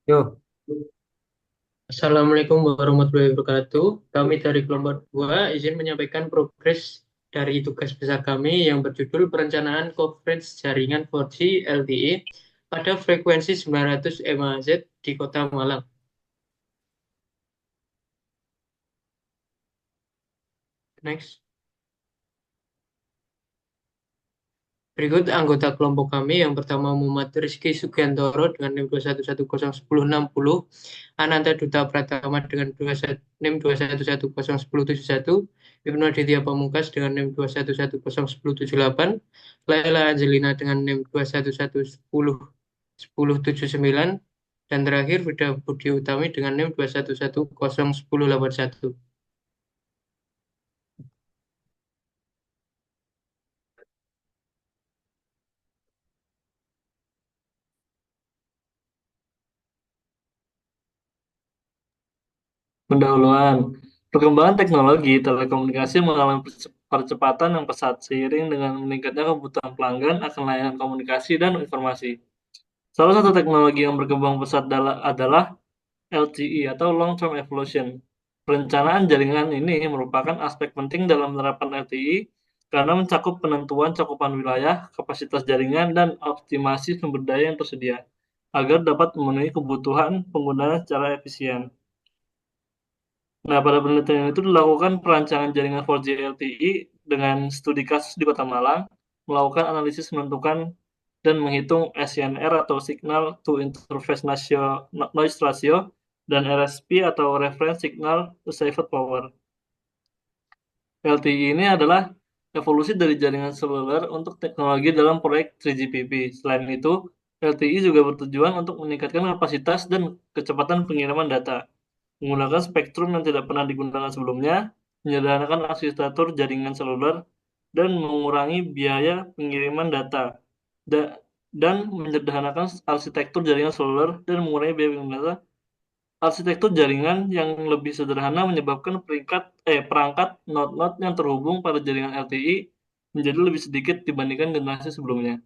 Yo, Assalamualaikum warahmatullahi wabarakatuh. Kami dari kelompok 2 izin menyampaikan progres dari tugas besar kami yang berjudul Perencanaan Coverage Jaringan 4G LTE pada frekuensi 900 MHz di Kota Malang. Next. Berikut anggota kelompok kami yang pertama Muhammad Rizky Sugiantoro dengan NIM 211011060, Ananta Duta Pratama dengan NIM 211011071, Ibnu Aditya Pamungkas dengan NIM 211011078, Laila Angelina dengan NIM 211101079, dan terakhir Frida Budi Utami dengan NIM 211011081. pendahuluan. Perkembangan teknologi telekomunikasi mengalami percepatan yang pesat seiring dengan meningkatnya kebutuhan pelanggan akan layanan komunikasi dan informasi. Salah satu teknologi yang berkembang pesat adalah LTE atau Long Term Evolution. Perencanaan jaringan ini merupakan aspek penting dalam penerapan LTE karena mencakup penentuan cakupan wilayah, kapasitas jaringan, dan optimasi sumber daya yang tersedia agar dapat memenuhi kebutuhan pengguna secara efisien. Nah, pada penelitian itu dilakukan perancangan jaringan 4G LTE dengan studi kasus di Kota Malang, melakukan analisis menentukan dan menghitung SNR atau Signal to Interface Noise Ratio dan RSP atau Reference Signal to Saved Power. LTE ini adalah evolusi dari jaringan seluler untuk teknologi dalam proyek 3GPP. Selain itu, LTE juga bertujuan untuk meningkatkan kapasitas dan kecepatan pengiriman data menggunakan spektrum yang tidak pernah digunakan sebelumnya, menyederhanakan arsitektur jaringan seluler, dan mengurangi biaya pengiriman data, Da- dan menyederhanakan arsitektur jaringan seluler dan mengurangi biaya pengiriman data. Arsitektur jaringan yang lebih sederhana menyebabkan perangkat node-node yang terhubung pada jaringan LTE menjadi lebih sedikit dibandingkan generasi sebelumnya.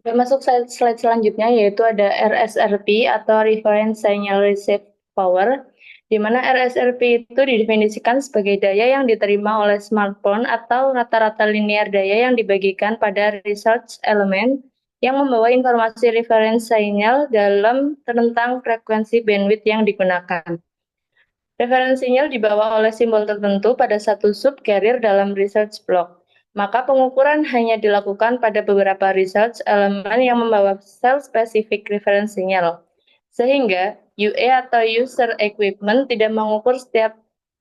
Oke, masuk slide selanjutnya yaitu ada RSRP atau Reference Signal Receive Power, di mana RSRP itu didefinisikan sebagai daya yang diterima oleh smartphone atau rata-rata linear daya yang dibagikan pada research element yang membawa informasi reference signal dalam rentang frekuensi bandwidth yang digunakan. Reference sinyal dibawa oleh simbol tertentu pada satu subcarrier dalam research block. Maka pengukuran hanya dilakukan pada beberapa research elemen yang membawa cell-specific reference sinyal. Sehingga UA atau user equipment tidak mengukur setiap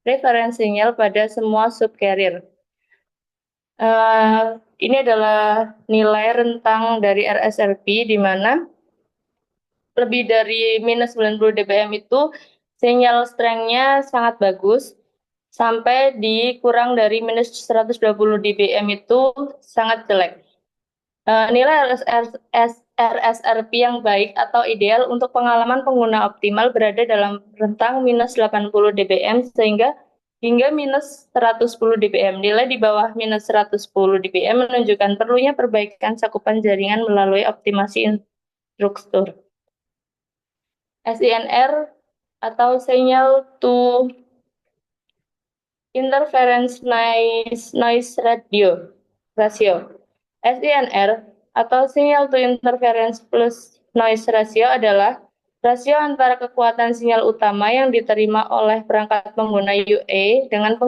reference sinyal pada semua subcarrier. Ini adalah nilai rentang dari RSRP di mana lebih dari minus 90 dBm itu sinyal strength-nya sangat bagus, sampai di kurang dari minus 120 dBm itu sangat jelek. Nilai RSRP yang baik atau ideal untuk pengalaman pengguna optimal berada dalam rentang minus 80 dBm hingga minus 110 dBm. Nilai di bawah minus 110 dBm menunjukkan perlunya perbaikan cakupan jaringan melalui optimasi infrastruktur. SINR atau signal to interference noise ratio. SINR atau signal to interference plus noise ratio adalah rasio antara kekuatan sinyal utama yang diterima oleh perangkat pengguna UA dengan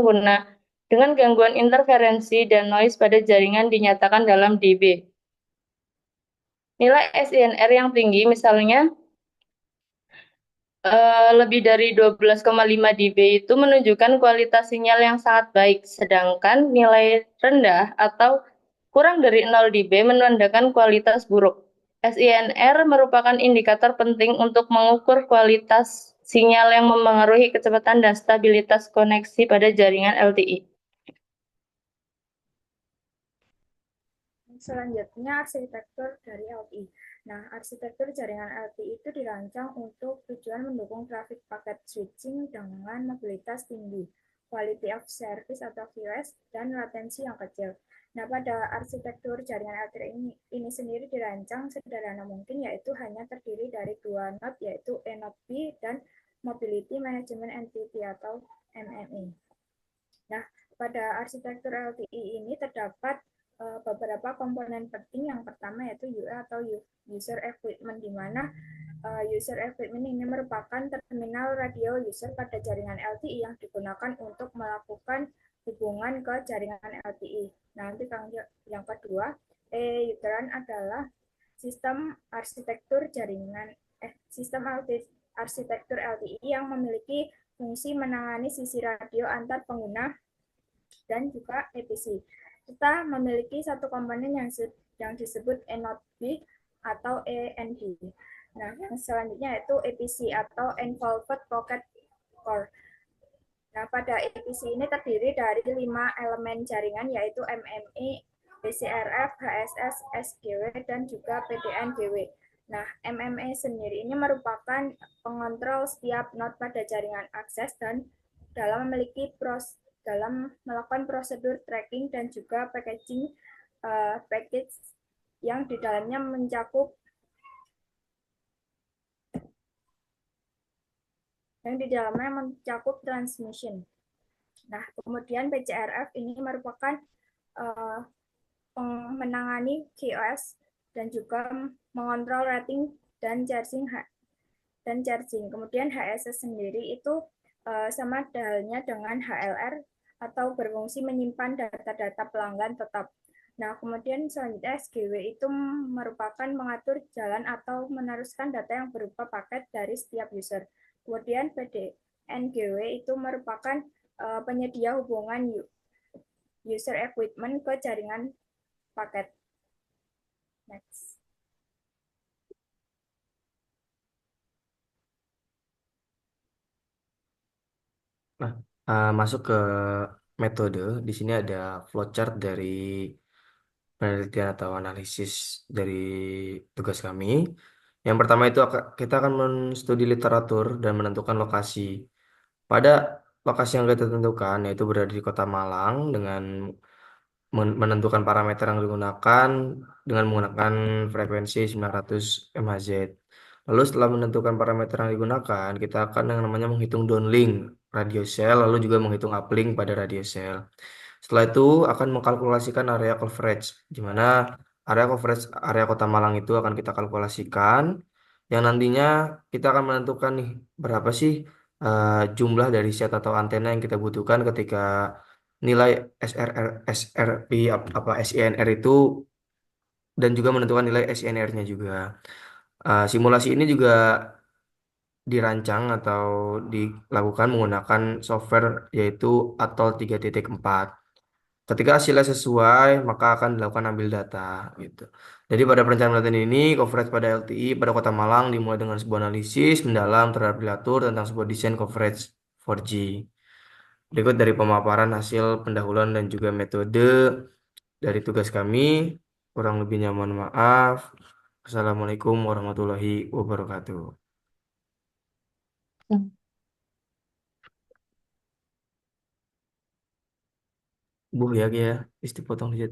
gangguan interferensi dan noise pada jaringan dinyatakan dalam dB. Nilai SINR yang tinggi misalnya lebih dari 12,5 dB itu menunjukkan kualitas sinyal yang sangat baik, sedangkan nilai rendah atau kurang dari 0 dB menandakan kualitas buruk. SINR merupakan indikator penting untuk mengukur kualitas sinyal yang memengaruhi kecepatan dan stabilitas koneksi pada jaringan LTE. Selanjutnya, arsitektur dari LTE. Nah, arsitektur jaringan LTE itu dirancang untuk tujuan mendukung traffic packet switching dengan mobilitas tinggi, quality of service atau QoS, dan latensi yang kecil. Nah, pada arsitektur jaringan LTE ini sendiri dirancang sederhana mungkin, yaitu hanya terdiri dari dua node, yaitu E node B dan Mobility Management Entity atau MME. Nah, pada arsitektur LTE ini terdapat beberapa komponen penting. Yang pertama yaitu UE atau User Equipment, di mana user equipment ini merupakan terminal radio user pada jaringan LTE yang digunakan untuk melakukan hubungan ke jaringan LTE. Nah, nanti yang kedua, uteran adalah sistem arsitektur jaringan sistem arsitektur LTE yang memiliki fungsi menangani sisi radio antar pengguna dan juga EPC. Kita memiliki satu komponen yang disebut E-Node B atau ENB. Nah, yang selanjutnya yaitu EPC atau Involved Pocket Core. Nah, pada EPC ini terdiri dari 5 elemen jaringan, yaitu MMI, BCRF, HSS, SGW, dan juga PDN-GW. Nah, MMI sendiri ini merupakan pengontrol setiap node pada jaringan akses dan dalam melakukan prosedur tracking dan juga packaging package yang di dalamnya mencakup transmission. Nah, kemudian PCRF ini merupakan menangani QoS dan juga mengontrol rating dan charging. Kemudian HSS sendiri itu sama halnya dengan HLR atau berfungsi menyimpan data-data pelanggan tetap. Nah, kemudian selanjutnya SGW itu merupakan mengatur jalan atau meneruskan data yang berupa paket dari setiap user. Kemudian PDN-GW itu merupakan penyedia hubungan user equipment ke jaringan paket. Next. Nah, masuk ke metode. Di sini ada flowchart dari penelitian atau analisis dari tugas kami. Yang pertama itu kita akan menstudi literatur dan menentukan lokasi. Pada lokasi yang kita tentukan yaitu berada di Kota Malang dengan menentukan parameter yang digunakan dengan menggunakan frekuensi 900 MHz. Lalu setelah menentukan parameter yang digunakan, kita akan yang namanya menghitung downlink radio cell, lalu juga menghitung uplink pada radio cell. Setelah itu akan mengkalkulasikan area coverage, di mana area coverage area Kota Malang itu akan kita kalkulasikan, yang nantinya kita akan menentukan nih berapa sih jumlah dari set atau antena yang kita butuhkan ketika nilai SRP apa SINR itu, dan juga menentukan nilai SINR-nya juga. Simulasi ini juga dirancang atau dilakukan menggunakan software yaitu Atol 3.4. Ketika hasilnya sesuai, maka akan dilakukan ambil data gitu. Jadi pada perencanaan penelitian ini, coverage pada LTI pada Kota Malang dimulai dengan sebuah analisis mendalam terhadap diatur tentang sebuah desain coverage 4G. Berikut dari pemaparan hasil pendahuluan dan juga metode dari tugas kami. Kurang lebihnya mohon maaf. Assalamualaikum warahmatullahi wabarakatuh. Bu ya, ya, istri potong dikit.